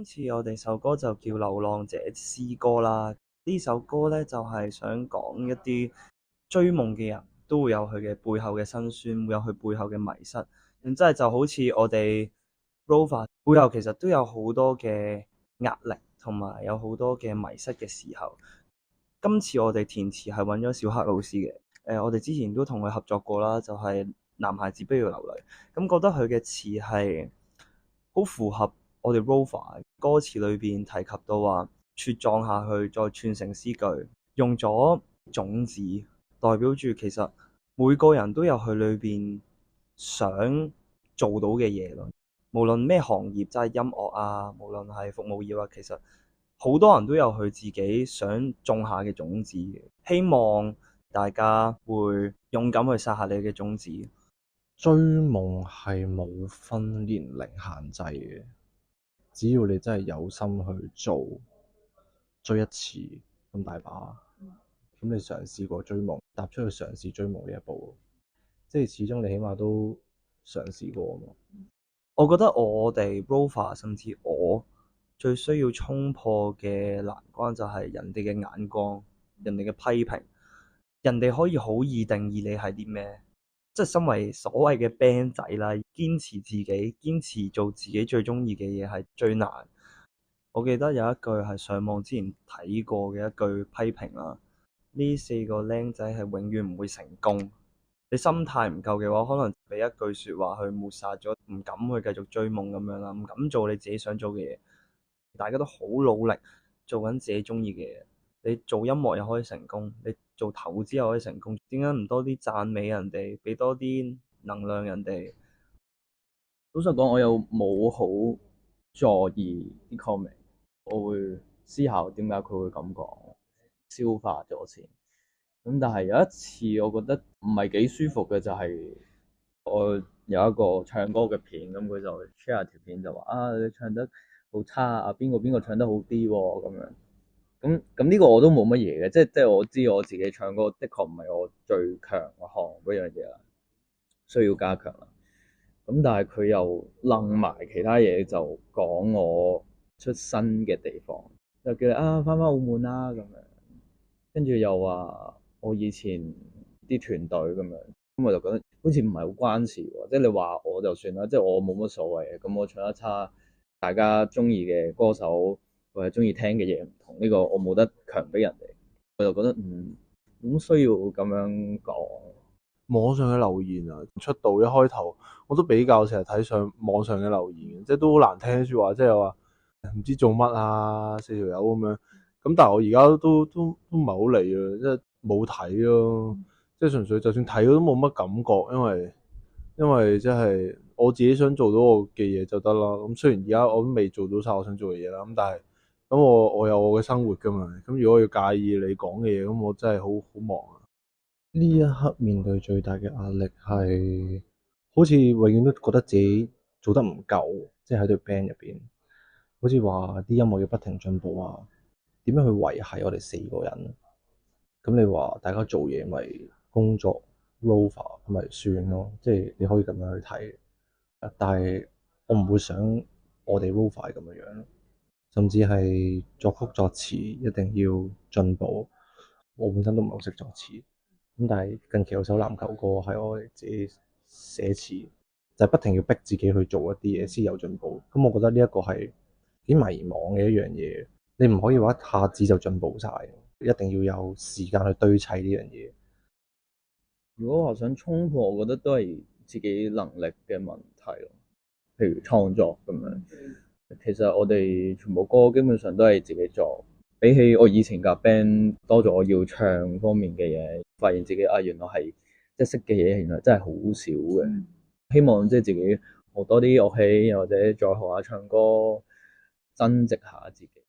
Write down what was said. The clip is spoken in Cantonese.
今次我哋首歌就叫《流浪者詩歌》啦。呢首歌咧就係想講一啲追夢嘅人都會有佢嘅背後嘅辛酸，會有佢背後嘅迷失。咁即係就好似我哋 Rover 背後其實都有好多嘅壓力，同埋有好多嘅迷失嘅時候。今次我哋填詞係揾咗小黑老師嘅。我哋之前都同佢合作過啦，就係男孩子不要流淚。咁覺得佢嘅詞係好符合我哋 Rover 歌詞裏邊提及到話，茁壯下去，再串成詩句，用咗種子代表住其實每個人都有佢裏邊想做到嘅嘢咯。無論咩行業，即係音樂啊，無論係服務業啊，其實好多人都有佢自己想種下嘅種子嘅。希望大家會勇敢去撒下你嘅種子。追夢係冇分年齡限制嘅，只要你真係有心去做，追一次咁大把。咁你嘗試過追夢，踏出去嘗試追夢呢一步，即係始終你起碼都嘗試過啊嘛。我覺得我哋 Rover 甚至我最需要衝破嘅難關就係人哋嘅眼光、人哋嘅批評。人哋可以好易定義你係啲咩，即係身為所謂嘅 band 仔啦，堅持自己、堅持做自己最中意嘅嘢係最難。我記得有一句係上網之前睇過嘅一句批評啦，呢四個僆仔係永遠唔會成功。你心態唔夠嘅話，可能俾一句説話去抹殺咗，唔敢去繼續追夢咁樣啦，唔敢做你自己想做嘅嘢。大家都好努力做緊自己中意嘅嘢。你做音樂又可以成功，你做投資又可以成功，點解唔多啲讚美人哋，俾多啲能量人哋？老實講，我又冇好在意啲 comment，我會思考點解佢會咁講，消化咗先。咁但係有一次我覺得唔係幾舒服嘅就係我有一個唱歌嘅片，咁佢就 share 條片就話啊，你唱得好差啊，邊個邊個唱得好啲喎咁樣。咁呢個我都冇乜嘢嘅，即係我知我自己唱歌的確唔係我最強嘅項嗰樣嘢啦，需要加強啦。咁但係佢又楞埋其他嘢，就講我出身嘅地方，就叫你啊返澳門啦咁樣，跟住又話我以前啲團隊咁樣，咁我就覺得好似唔係好關事喎，即係你話我就算啦，即係我冇乜所謂嘅，咁我唱得差，大家中意嘅歌手或者中意聽嘅嘢唔同，呢個我冇得強迫人哋，我就覺得冇需要咁樣講。網上嘅留言啊，出道一開頭我都比較成日睇上網上嘅留言，即係都好難聽説話，即係話唔知做乜啊，四條友咁樣。咁但係我而家都唔係好理啊，即係冇睇咯，即係純粹就算睇都冇乜感覺，因為即係我自己想做到我嘅嘢就得啦。咁雖然而家我都未做到晒我想做嘅嘢啦，咁但係咁我有我嘅生活噶嘛。咁如果我要介意你講嘅嘢，咁我真係好忙啊。呢一刻面對最大嘅壓力係，好似永遠都覺得自己做得唔夠，即係喺隊 band 入邊，好似話啲音樂要不停進步啊，點樣去維繫我哋四個人？咁你話大家做嘢咪工作 rover 咁咪算咯，即係你可以咁樣去睇。但係我唔會想我哋 rover 係咁樣，甚至係作曲作詞一定要進步。我本身都唔係好識作詞。咁但係近期有首籃球歌係我哋自己寫詞，就係不停要逼自己去做一啲嘢先有進步。咁我覺得呢一個係幾迷茫嘅一樣嘢。你唔可以話一下子就進步晒，一定要有時間去堆砌呢樣嘢。如果話想衝破，我覺得都係自己能力嘅問題咯。譬如創作咁樣，其實我哋全部歌基本上都係自己作。比起我以前夾 band 多咗我要唱方面嘅嘢，發現自己啊原來係即係識嘅嘢，原來真係好少嘅。希望即係自己學多啲樂器，又或者再學下唱歌，增值下自己。